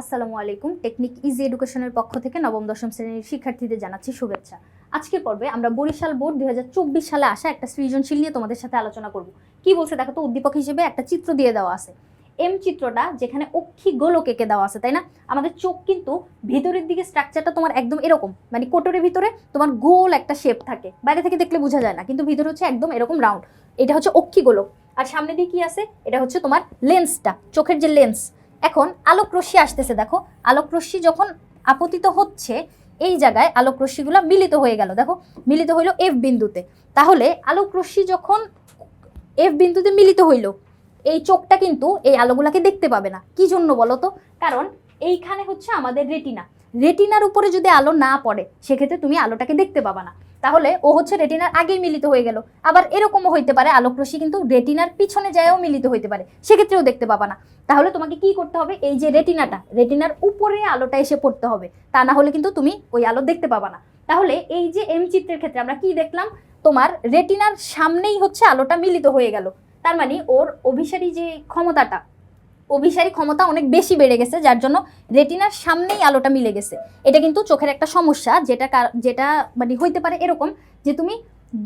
আসসালামু আলাইকুম। Technique easy এডুকেশনের পক্ষ থেকে নবম দশম শ্রেণীর শিক্ষার্থীদের জানাচ্ছি শুভেচ্ছা। আজকের পর্বে আমরা বরিশাল বোর্ড 2024 সালে আসা একটা সৃজনশীল নিয়ে তোমাদের সাথে আলোচনা করব। কি বলছে দেখো তো, উদ্দীপক হিসেবে একটা চিত্র দিয়ে দেওয়া আছে। এম চিত্রটা যেখানে অক্ষি গোলক এঁকে দেওয়া আছে, তাই না? আমাদের চোখ কিন্তু ভিতরের দিকে স্ট্রাকচারটা তোমার একদম এরকম, মানে কোটরের ভিতরে তোমার গোল একটা শেপ থাকে, বাইরে থেকে দেখলে বোঝা যায় না, কিন্তু ভিতরে হচ্ছে একদম এরকম রাউন্ড। এটা হচ্ছে অক্ষি গোলক। আর সামনে দিয়ে কি আছে? এটা হচ্ছে তোমার লেন্সটা, চোখের যে লেন্স। এখন আলোক রশ্মি আসতেছে, দেখো আলোক রশ্মি যখন আপতিত হচ্ছে এই জায়গায় আলোক রশ্মিগুলো মিলিত হয়ে গেল, দেখো মিলিত হইলো এফ বিন্দুতে। তাহলে আলোক রশ্মি যখন এফ বিন্দুতে মিলিত হইল, এই চোখটা কিন্তু এই আলোগুলাকে দেখতে পাবে না। কি জন্য বলো তো? কারণ এইখানে হচ্ছে আমাদের রেটিনা, রেটিনার উপরে যদি আলো না পড়ে সেক্ষেত্রে তুমি আলোটাকে দেখতে পাবা না। তাহলে ও হচ্ছে রেটিনার আগেই মিলিত হয়ে গেল। আবার এরকমও হইতে পারে আলোক রশ্মি কিন্তু রেটিনার পিছনে যায়ও মিলিত হইতে পারে, সেক্ষেত্রেও দেখতে পাবা না। তাহলে তোমাকে কি করতে হবে? এই যে রেটিনাটা, রেটিনার উপরে আলোটা এসে পড়তে হবে, তা না হলে কিন্তু তুমি ওই আলো দেখতে পাবা না। তাহলে এই যে এম চিত্রের ক্ষেত্রে আমরা কি দেখলাম? তোমার রেটিনার সামনেই হচ্ছে আলোটা মিলিত হয়ে গেল, তার মানে ওর অভিসারী যে ক্ষমতাটা, অভিসারী ক্ষমতা অনেক বেশি বেড়ে গেছে, যার জন্য রেটিনার সামনেই আলোটা মিলে গেছে। এটা কিন্তু চোখের একটা সমস্যা, যেটা মানে হইতে পারে এরকম যে তুমি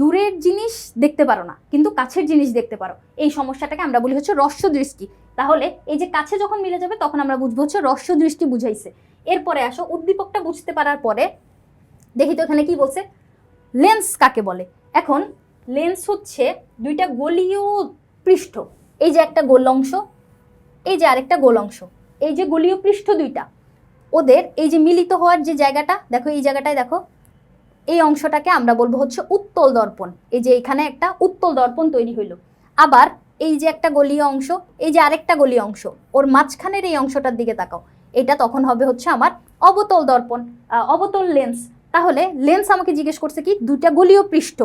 দূরের জিনিস দেখতে পারো না কিন্তু কাছের জিনিস দেখতে পারো। এই সমস্যাটাকে আমরা বলি হচ্ছে রস্য দৃষ্টি। তাহলে এই যে কাছে যখন মিলে যাবে তখন আমরা বুঝবো হচ্ছে রস্য দৃষ্টি বুঝাইছে। এরপরে আসো উদ্দীপকটা বুঝতে পারার পরে দেখি তো এখানে কি বলছে। লেন্স কাকে বলে? এখন লেন্স হচ্ছে দুইটা গোলীয় পৃষ্ঠ, এই যে একটা গোল অংশ, এই যে আরেকটা গোল অংশ, এই যে গোলীয় পৃষ্ঠ দুইটা, ওদের এই যে মিলিত হওয়ার যে জায়গাটা দেখো, এই জায়গাটায় দেখো, এই অংশটাকে আমরা বলবো হচ্ছে উত্তল দর্পণ। এই যে এখানে একটা উত্তল দর্পণ তৈরি হইলো। আবার এই যে একটা গলীয় অংশ, এই যে আরেকটা গলীয় অংশ, ওর মাঝখানের এই অংশটার দিকে তাকাও, এটা তখন হবে হচ্ছে আমার অবতল দর্পণ, অবতল লেন্স। তাহলে লেন্স আমাকে জিজ্ঞেস করছে কি, দুইটা গলীয় পৃষ্ঠ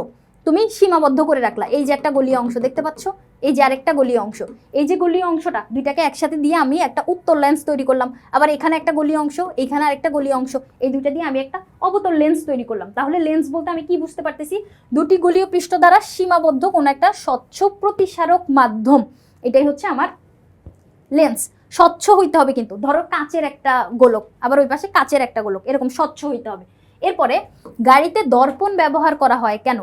তুমি সীমাবদ্ধ করে রাখলা। এই যে একটা গলীয় অংশ দেখতে পাচ্ছ, এই যে আরেকটা গলীয় অংশ, এই যে গলীয় অংশটা দুইটাকে একসাথে দিয়ে আমি একটা উত্তল লেন্স তৈরি করলাম। আবার এখানে একটা গলীয় অংশ, এখানে আরেকটা গলীয় অংশ, এই দুইটা দিয়ে আমি একটা অবতল লেন্স তৈরি করলাম। তাহলে লেন্স বলতে আমি কি বুঝতে পারতেছি? দুটি গলীয় পৃষ্ঠ দ্বারা সীমাবদ্ধ কোন একটা স্বচ্ছ প্রতিসারক মাধ্যম, এটাই হচ্ছে আমার লেন্স। স্বচ্ছ হইতে হবে কিন্তু, ধরো কাচের একটা গোলক, আবার ওই পাশে কাচের একটা গোলক, এরকম স্বচ্ছ হইতে হবে। এরপরে গাড়িতে দর্পণ ব্যবহার করা হয় কেন?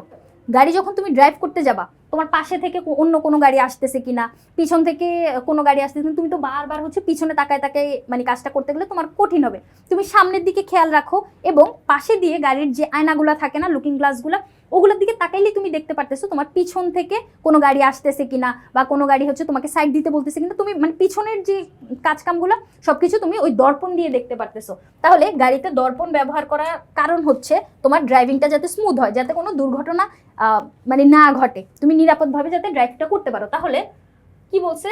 গাড়ি যখন তুমি ড্রাইভ করতে যাবা, তোমার পাশে থেকে অন্য কোনো গাড়ি আসতেছে কিনা, পিছন থেকে কোনো গাড়ি আসতেছে, তুমি তো বারবার হচ্ছে পিছনে তাকায় তাকায় মানে কাজটা করতে গেলে তোমার কঠিন হবে। তুমি সামনের দিকে খেয়াল রাখো এবং পাশে দিয়ে গাড়ির যে আয়নাগুলো থাকে না, লুকিং গ্লাসগুলো, ওগুলোর দিকে তাকাইলে তুমি দেখতে পারতেছো তোমার পিছন থেকে কোনো গাড়ি আসতেছে কিনা, বা কোনো গাড়ি হচ্ছে তোমাকে সাইড দিতে বলতেছে কিনা। তুমি মানে পিছনের যে কাজকামগুলো সবকিছু তুমি ওই দর্পণ দিয়ে দেখতে পারতেছো। তাহলে গাড়িতে দর্পণ ব্যবহার করার কারণ হচ্ছে তোমার ড্রাইভিংটা যাতে স্মুথ হয়, যাতে কোনো দুর্ঘটনা মানে না ঘটে, তুমি নিরাপদভাবে যাতে ড্রাইভটা করতে পারো। তাহলে কি বলছে?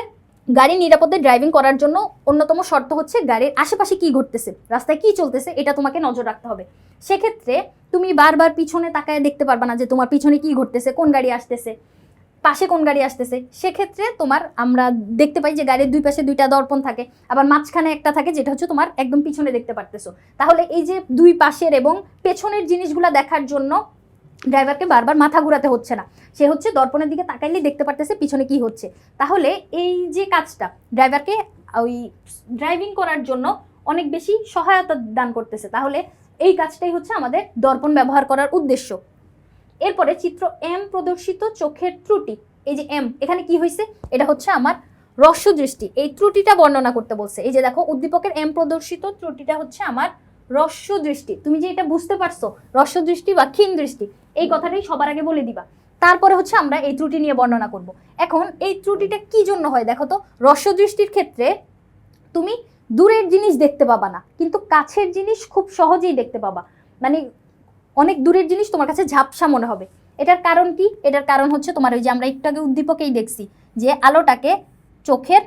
গাড়ি নিরাপদে ড্রাইভিং করার জন্য অন্যতম শর্ত হচ্ছে গাড়ির আশেপাশে কি ঘটতেছে, রাস্তায় কি চলতেছে, এটা তোমাকে নজর রাখতে হবে। সেক্ষেত্রে তুমি বারবার পিছনে তাকায় দেখতে পারবা না যে তোমার পিছনে কি ঘটতেছে, কোন গাড়ি আসতেছে, পাশে কোন গাড়ি আসতেছে। সেক্ষেত্রে তোমার আমরা দেখতে পাই যে গাড়ির দুই পাশে দুইটা দর্পণ থাকে, আবার মাঝখানে একটা থাকে যেটা হচ্ছে তোমার একদম পিছনে দেখতে পারতেছো। তাহলে এই যে দুই পাশের এবং পেছনের জিনিসগুলা দেখার জন্য ড্রাইভারকে বারবার মাথা ঘুরাতে হচ্ছে না, সে হচ্ছে দর্পণের দিকে তাকাইলেই দেখতে পারতেছে পিছনে কি হচ্ছে। তাহলে এই যে কাজটা ড্রাইভারকে ওই ড্রাইভিং করার জন্য অনেক বেশি সহায়তা দান করতেছে। তাহলে এই কাজটাই হচ্ছে আমাদের দর্পণ ব্যবহার করার উদ্দেশ্য। এরপরে চিত্র এম প্রদর্শিত চোখের ত্রুটি। এই যে এম, এখানে কি হয়েছে? এটা হচ্ছে আমার রস্য দৃষ্টি, এই ত্রুটিটা বর্ণনা করতে বলছে। এই যে দেখো উদ্দীপকের এম প্রদর্শিত ত্রুটিটা হচ্ছে আমার রস্য দৃষ্টি। তুমি যে এটা বুঝতে পারছো রস্য দৃষ্টি বা ক্ষীণ দৃষ্টি, এই কথাটাই সবার আগে বলে দিবা, তারপরে হচ্ছে আমরা এই ত্রুটি নিয়ে বর্ণনা করব। এখন এই ত্রুটিটা কি জন্য হয় দেখো তো। রস্য দৃষ্টির ক্ষেত্রে তুমি দূরের জিনিস দেখতে পাবা না, কিন্তু কাছের জিনিস খুব সহজেই দেখতে পাবা। মানে অনেক দূরের জিনিস তোমার কাছে ঝাপসা মনে হবে। এটার কারণ কি? এটার কারণ হচ্ছে তোমার ওই যে আমরা একটু আগে উদ্দীপকেই দেখছি যে আলোটাকে চোখের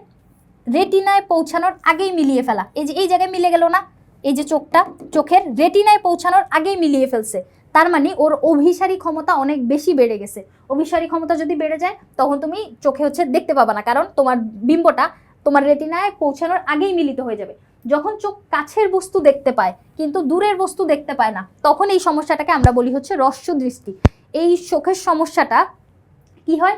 রেটিনায় পৌঁছানোর আগেই মিলিয়ে ফেলা। এই যে এই জায়গায় মিলে গেল না, এই যে চোখটা চোখের রেটিনায় পৌঁছানোর আগেই মিলিয়ে ফেলছে, তার মানে ওর অভিসারী ক্ষমতা অনেক বেশি বেড়ে গেছে। অভিসারী ক্ষমতা যদি বেড়ে যায় তখন তুমি চোখে হচ্ছে দেখতে পাবা না, কারণ তোমার বিম্বটা তোমার রেটিনায় পৌঁছানোর আগেই মিলিত হয়ে যাবে। যখন চোখ কাছের বস্তু দেখতে পায় কিন্তু দূরের বস্তু দেখতে পায় না, তখন এই সমস্যাটাকে আমরা বলি হচ্ছে রস্য দৃষ্টি। এই চোখের সমস্যাটা কি হয়?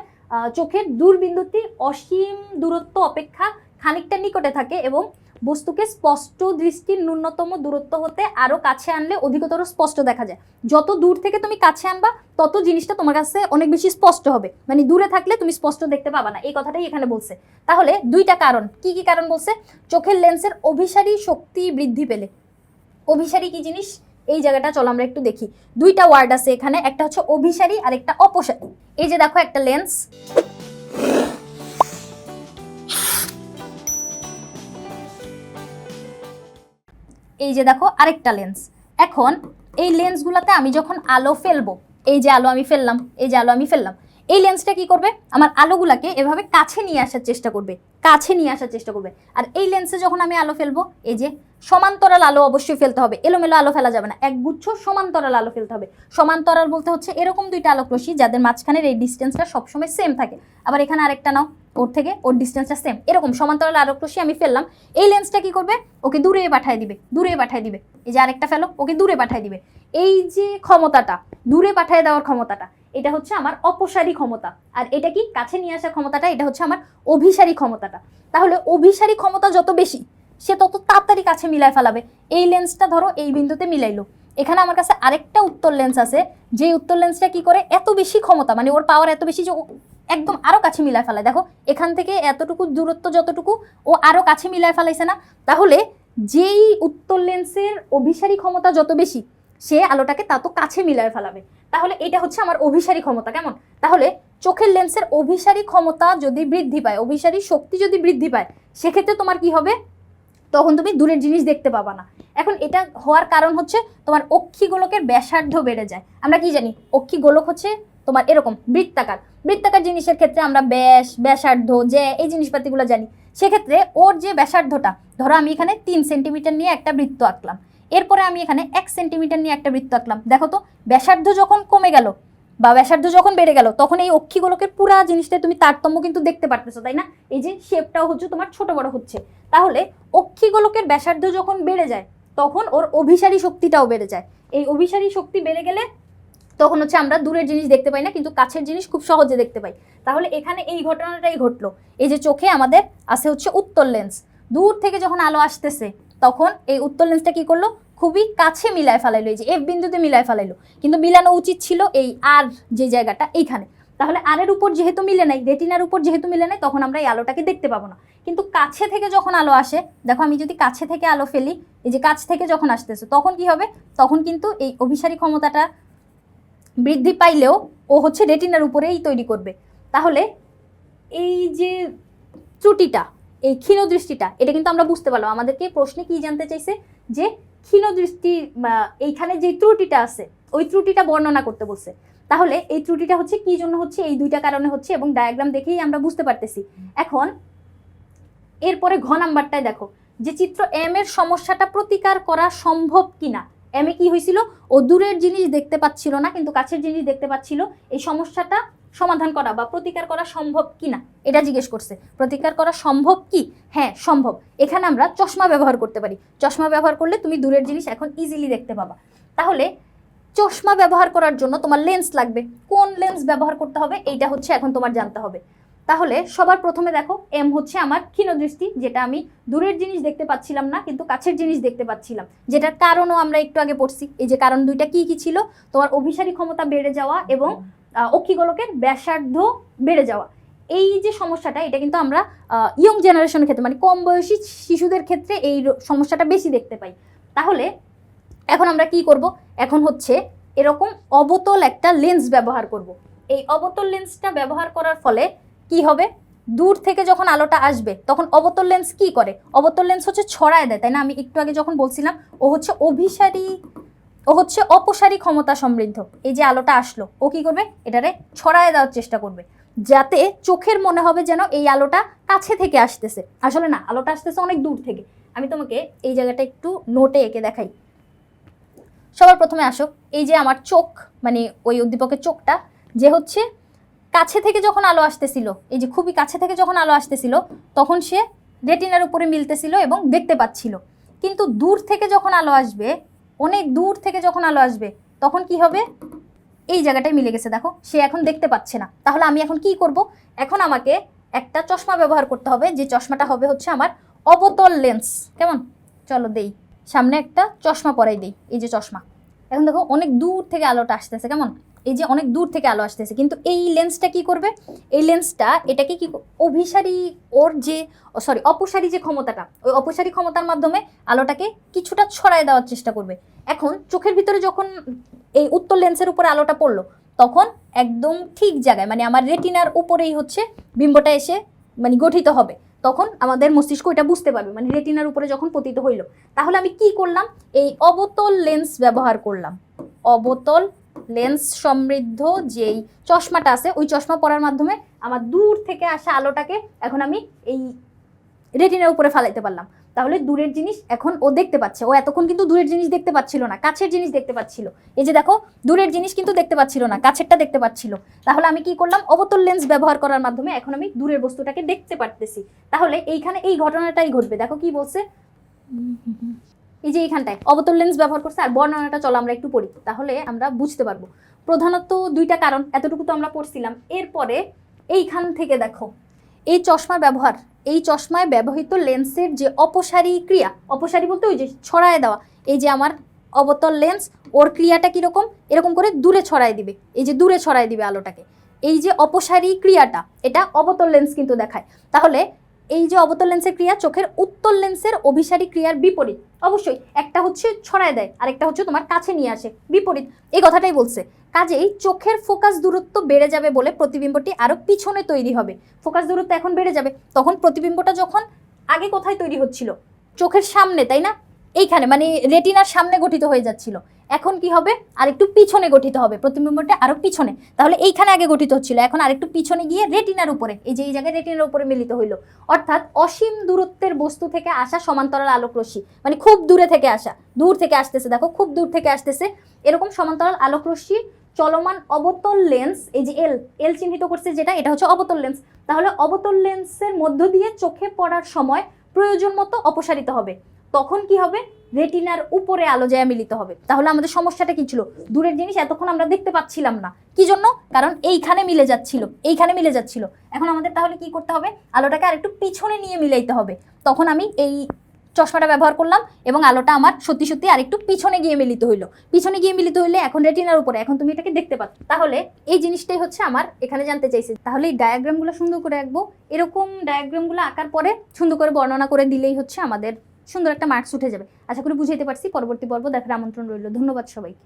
চোখের দূরবিন্দুটি অসীম দূরত্ব অপেক্ষা খানিকটা নিকটে থাকে এবং বস্তুকে স্পষ্ট দৃষ্টির ন্যূনতম দূরত্ব হতে আরো কাছে আনলে অধিকতর স্পষ্ট দেখা যায়। যত দূর থেকে তুমি কাছে আনবা তত জিনিসটা তোমার কাছে অনেক বেশি স্পষ্ট হবে, মানে দূরে থাকলে তুমি স্পষ্ট দেখতে পাবা না, এই কথাটাই এখানে বলছে। তাহলে দুইটা কারণ, কি কি কারণ বলছে? চোখের লেন্সের অভিসারী শক্তি বৃদ্ধি পেলে। অভিসারী কি জিনিস এই জায়গাটা চলো আমরা একটু দেখি। দুইটা ওয়ার্ড আছে এখানে, একটা হচ্ছে অভিসারী আর একটা অপসারী। এই যে দেখো একটা লেন্স, এই যে দেখো আরেকটা লেন্স। এখন এই লেন্সগুলোতে আমি যখন আলো ফেলবো, এই যে আলো আমি ফেললাম, এই যে আলো আমি ফেললাম, এই লেন্সটা কি করবে? আমার আলোগুলাকে এভাবে কাছে নিয়ে আসার চেষ্টা করবে, কাছে নিয়ে আসার চেষ্টা করবে। আর এই লেন্সে যখন আমি আলো ফেলবো, এই যে সমান্তরাল আলো অবশ্যই ফেলতে হবে, এলোমেলো আলো ফেলা যাবে না, একগুচ্ছ সমান্তরাল আলো ফেলতে হবে। সমান্তরাল বলতে হচ্ছে এরকম দুইটা আলোক রশ্মি যাদের মাঝখানের এই ডিস্টেন্সটা সবসময় সেম থাকে। আবার এখানে আরেকটা নাও, ওর থেকে ওর ডিস্টেন্সটা সেম, এরকম সমান্তরাল আলোক রশ্মি আমি ফেললাম। এই লেন্সটা কি করবে? ওকে দূরে পাঠিয়ে দিবে, দূরে পাঠিয়ে দিবে। এই যে আরেকটা ফেলো, ওকে দূরে পাঠিয়ে দিবে। এই যে ক্ষমতাটা, দূরে পাঠিয়ে দেওয়ার ক্ষমতাটা, এটা হচ্ছে আমার অপসারী ক্ষমতা। আর এটা কি কাছে নিয়ে আসার ক্ষমতাটা, এটা হচ্ছে আমার অভিসারী ক্ষমতাটা। তাহলে অভিসারী ক্ষমতা যত বেশি, সে তত তাড়াতাড়ি কাছে মিলায় ফেলাবে। এই লেন্সটা ধরো এই বিন্দুতে মিলাইলো, এখানে আমার কাছে আরেকটা উত্তর লেন্স আছে, যে উত্তর লেন্সটা কি করে, এত বেশি ক্ষমতা, মানে ওর পাওয়ার এত বেশি যে একদম আরো কাছে মিলায় ফেলায়। দেখো এখান থেকে এতটুকু দূরত্ব যতটুকু, ও আরো কাছে মিলায় ফেলাইছে না? তাহলে যেই উত্তর লেন্সের অভিসারী ক্ষমতা যত বেশি, সে আলোটাকে তত কাছে মিলায় ফেলাবে। তাহলে এটা হচ্ছে আমার অভিসারী ক্ষমতা। কেমন? তাহলে চোখের লেন্সের অভিসারী ক্ষমতা যদি বৃদ্ধি পায়, অভিসারী শক্তি যদি বৃদ্ধি পায়, সেক্ষেত্রে তোমার কি হবে? তখন তুমি দূরের জিনিস দেখতে পাবা না। এখন এটা হওয়ার কারণ হচ্ছে তোমার অক্ষিগোলকের ব্যাসার্ধ বেড়ে যায়। আমরা কি জানি? অক্ষিগোলক হচ্ছে তোমার এরকম বৃত্তাকার। বৃত্তাকার জিনিসের ক্ষেত্রে আমরা ব্যাস, ব্যাসার্ধ, যে এই জিনিসপাতিগুলো জানি। সেক্ষেত্রে ওর যে ব্যাসার্ধটা, ধরো আমি এখানে 3 সেন্টিমিটার নিয়ে একটা বৃত্ত আঁকলাম, এরপরে আমি এখানে 1 সেন্টিমিটার নিয়ে একটা বৃত্ত আঁকলাম। দেখো তো ব্যাসার্ধ যখন কমে গেল বা ব্যাসার্ধ যখন বেড়ে গেল, তখন এই অক্ষিগোলকের পুরা জিনিসটা তুমি তারতম্য কিন্তু দেখতে পারতেছো, তাই না? এই যে শেপটাও হচ্ছে তোমার ছোট বড় হচ্ছে। তাহলে অক্ষিগোলকের ব্যাসার্ধ যখন বেড়ে যায়, তখন ওর অভিসারী শক্তিটাও বেড়ে যায়। এই অভিসারী শক্তি বেড়ে গেলে তখন হচ্ছে আমরা দূরের জিনিস দেখতে পাই না, কিন্তু কাছের জিনিস খুব সহজে দেখতে পাই। তাহলে এখানে এই ঘটনাটাই ঘটলো। এই যে চোখে আমাদের আছে হচ্ছে উত্তর লেন্স, দূর থেকে যখন আলো আসতেছে, তখন এই উত্তর লেন্সটা কি করলো? খুবই কাছে মিলায় ফেলাইলো, এই যে এফ বিন্দুতে মিলায় ফেলাইলো। কিন্তু মিলানো উচিত ছিল এই আর যে জায়গাটা, এইখানে। তাহলে আর এর উপর যেহেতু মিলে নাই, রেটিনার উপর যেহেতু মিলে নাই, তখন আমরা এই আলোটাকে দেখতে পাবো না। কিন্তু কাছে থেকে যখন আলো আসে, দেখো আমি যদি কাছে থেকে আলো ফেলি, এই যে কাছ থেকে যখন আসতেছে, তখন কি হবে? তখন কিন্তু এই অভিসারী ক্ষমতাটা বৃদ্ধি পাইলেও ও হচ্ছে রেটিনার উপরেই তৈরি করবে। তাহলে এই যে ত্রুটিটা, এই ক্ষীণদৃষ্টিটা, এটা কিন্তু আমরা বুঝতে পারলাম। আমাদেরকে প্রশ্নে কি জানতে চাইছে? যে ক্ষীণদৃষ্টি এইখানে যে ত্রুটিটা আছে, ওই ত্রুটিটা বর্ণনা করতে বলছে। তাহলে এই ত্রুটিটা হচ্ছে কি জন্য হচ্ছে? এই দুইটা কারণে হচ্ছে, এবং ডায়াগ্রাম দেখেই আমরা বুঝতে পারতেছি। এখন এরপরে ঘ নাম্বারটায় দেখো, যে চিত্র এম এর সমস্যাটা প্রতিকার করা সম্ভব কিনা। এম এ কি হয়েছিল? ও দূরের জিনিস দেখতে পাচ্ছিল না, কিন্তু কাছের জিনিস দেখতে পাচ্ছিল। এই সমস্যাটা সমাধান করা বা প্রতিকার করা সম্ভব কিনা, এটা জিজ্ঞেস করছে। প্রতিকার করা সম্ভব কি? হ্যাঁ সম্ভব। এখানে আমরা চশমা ব্যবহার করতে পারি। চশমা ব্যবহার করলে তুমি দূরের জিনিস এখন ইজিলি দেখতে পাবা। তাহলে চশমা ব্যবহার করার জন্য তোমার লেন্স লাগবে। কোন লেন্স ব্যবহার করতে হবে, এইটা হচ্ছে এখন তোমার জানতে হবে। তাহলে সবার প্রথমে দেখো, এম হচ্ছে আমার ক্ষীণদৃষ্টি, যেটা আমি দূরের জিনিস দেখতে পাচ্ছিলাম না, কিন্তু কাছের জিনিস দেখতে পাচ্ছিলাম, যেটার কারণও আমরা একটু আগে পড়ছি। এই যে কারণ দুইটা কি কি ছিল? তোমার অভিসারী ক্ষমতা বেড়ে যাওয়া এবং অক্ষিগোলকের ব্যাসার্ধ বেড়ে যাওয়া। এই যে সমস্যাটা, এটা কিন্তু আমরা ইয়ং জেনারেশনের ক্ষেত্রে, মানে কম বয়সী শিশুদের ক্ষেত্রে এই সমস্যাটা বেশি দেখতে পাই। তাহলে এখন আমরা কি করব? এখন হচ্ছে এরকম অবতল একটা লেন্স ব্যবহার করব। এই অবতল লেন্সটা ব্যবহার করার ফলে কি হবে? দূর থেকে যখন আলোটা আসবে, তখন অবতল লেন্স কি করে? অবতল লেন্স হচ্ছে ছড়ায় দেয়, তাই না? আমি একটু আগে যখন বলছিলাম, ও হচ্ছে অভিসারী, ও হচ্ছে অপসারী ক্ষমতা সমৃদ্ধ। এই যে আলোটা আসলো, ও কি করবে? এটারে ছড়ায় দেওয়ার চেষ্টা করবে, যাতে চোখের মনে হবে যেন এই আলোটা কাছে থেকে আসতেছে। আসলে না, আলোটা আসতেছে অনেক দূর থেকে। আমি তোমাকে এই জায়গাটা একটু নোটে এঁকে দেখাই। সবার প্রথমে আসো, এই যে আমার চোখ, মানে ওই উদ্দীপকের চোখটা, যে হচ্ছে কাছে থেকে যখন আলো আসতেছিল, এই যে খুবই কাছে থেকে যখন আলো আসতেছিল, তখন সে রেটিনার উপরে মিলতেছিল এবং দেখতে পাচ্ছিল। কিন্তু দূর থেকে যখন আলো আসবে, অনেক দূর থেকে যখন আলো আসবে, তখন কি হবে? এই জায়গাটায় মিলে গেছে, দেখো সে এখন দেখতে পাচ্ছে না। তাহলে আমি এখন কি করব? এখন আমাকে একটা চশমা ব্যবহার করতে হবে, যে চশমাটা হবে হচ্ছে আমার অবতল লেন্স। কেমন? চলো দেই, সামনে একটা চশমা পরাই দেই, এই যে চশমা। এখন দেখো অনেক দূর থেকে আলোটা আসতেছে, কেমন? এই যে অনেক দূর থেকে আলো আসতেছে, কিন্তু এই লেন্সটা কি করবে? এই লেন্সটা এটাকে কি অভিসারী, ওর যে অপসারী যে ক্ষমতাটা, ওই অপসারী ক্ষমতার মাধ্যমে আলোটাকে কিছুটা ছড়ায় দেওয়ার চেষ্টা করবে। এখন চোখের ভিতরে যখন এই উত্তল লেন্সের উপরে আলোটা পড়লো, তখন একদম ঠিক জায়গায়, মানে আমার রেটিনার উপরেই হচ্ছে বিম্বটা এসে মানে গঠিত হবে। তখন আমাদের মস্তিষ্ক এটা বুঝতে পারবে, মানে রেটিনার উপরে যখন পতিত হইল। তাহলে আমি কি করলাম? এই অবতল লেন্স ব্যবহার করলাম। অবতল লেন্স সমৃদ্ধ যেই চশমাটা আছে, ওই চশমা পরার মাধ্যমে আমার দূর থেকে আসা আলোটাকে এখন আমি এই রেটিনার উপরে ফালাইতে পারলাম। তাহলে দূরের জিনিস এখন ও দেখতে পাচ্ছে। ও এতক্ষণ কিন্তু দূরের জিনিস দেখতে পাচ্ছিল না, কাছের জিনিস দেখতে পাচ্ছিল। এই যে দেখো, দূরের জিনিস কিন্তু দেখতে পাচ্ছিল না, কাছেরটা দেখতে পাচ্ছিল। তাহলে আমি কি করলাম? অবতল লেন্স ব্যবহার করার মাধ্যমে এখন আমি দূরের বস্তুটাকে দেখতে পারতেছি। তাহলে এইখানে এই ঘটনাটাই ঘটবে। দেখো কি বলছে, এই যে এইখানটায় অবতল লেন্স ব্যবহার করছে। আর বর্ণনাটা চলো আমরা একটু পড়ি, তাহলে আমরা বুঝতে পারবো। প্রধানত দুইটা কারণ, এতটুকু তো আমরা পড়ছিলাম। এরপরে এইখান থেকে দেখো, এই চশমার ব্যবহার, এই চশমায় ব্যবহৃত লেন্সের যে অপসারী ক্রিয়া, অপসারী বলতে ওই যে ছড়ায় দেওয়া, এই যে আমার অবতল লেন্স, ওর ক্রিয়াটা কীরকম? এরকম করে দূরে ছড়ায় দিবে, এই যে দূরে ছড়ায় দিবে আলোটাকে। এই যে অপসারী ক্রিয়াটা, এটা অবতল লেন্স কিন্তু দেখায়। তাহলে এই যে অবতল লেন্সের ক্রিয়া চোখের উত্তল লেন্সের অভিসারী ক্রিয়ার বিপরীত। অবশ্যই একটা হচ্ছে ছড়ায় দেয়, আরেকটা হচ্ছে তোমার কাছে নিয়ে আসে, বিপরীত। এই কথাটাই বলছে। কাজেই চোখের ফোকাস দূরত্ব বেড়ে যাবে বলে প্রতিবিম্বটি আরো পিছনে তৈরি হবে। ফোকাস দূরত্ব এখন বেড়ে যাবে, তখন প্রতিবিম্বটা যখন আগে কোথায় তৈরি হচ্ছিল? চোখের সামনে, তাই না? এইখানে মানে রেটিনার সামনে গঠিত হয়ে যাচ্ছিল। এখন কি হবে? আরেকটু পিছনে গঠিত হবে, প্রতিবিম্বটা আরো পিছনে। তাহলে এইখানে আগে গঠিত হচ্ছিল, এখন আরেকটু পিছনে গিয়ে রেটিনার উপরে, এই যে এই জায়গায় রেটিনার উপরে মিলিত হইলো। অর্থাৎ অসীম দূরত্বের বস্তু থেকে আসা সমান্তরাল আলোক রশ্মি, মানে খুব দূরে থেকে আসা, দূর থেকে আসতেছে, দেখো খুব দূর থেকে আসতেছে, এরকম সমান্তরাল আলোক রশ্মি চলমান অবতল লেন্স, এই যে এল এল চিহ্নিত করছে যেটা, এটা হচ্ছে অবতল লেন্স। তাহলে অবতল লেন্সের মধ্য দিয়ে চোখে পড়ার সময় প্রয়োজন মতো অপসারিত হবে। তখন কি হবে? রেটিনার উপরে আলো যায় মিলিত হবে। তাহলে আমাদের সমস্যাটা কি ছিল? দূরের জিনিস এতক্ষণ আমরা দেখতে পাচ্ছিলাম না। কি জন্য? কারণ এইখানে মিলে যাচ্ছিল, এইখানে মিলে যাচ্ছিল। এখন আমাদের তাহলে কি করতে হবে? আলোটাকে আরেকটু পিছনে নিয়ে মিলাইতে হবে। তখন আমি এই চশমাটা ব্যবহার করলাম এবং আলোটা আমার সত্যি সত্যি আরেকটু পিছনে গিয়ে মিলিত হইলো। পিছনে গিয়ে মিলিত হইলে এখন রেটিনার উপরে, এখন তুমি এটাকে দেখতে পাচ্ছ। তাহলে এই জিনিসটাই হচ্ছে আমার এখানে জানতে চাইছে। তাহলে এই ডায়াগ্রামগুলো সুন্দর করে আঁকবো। এরকম ডায়াগ্রামগুলো আঁকার পরে সুন্দর করে বর্ণনা করে দিলেই হচ্ছে আমাদের সুন্দর একটা মার্কস উঠে যাবে। আশা করি বুঝাইতে পারছি। পরবর্তী পর্ব দেখার আমন্ত্রণ রইল। ধন্যবাদ সবাইকে।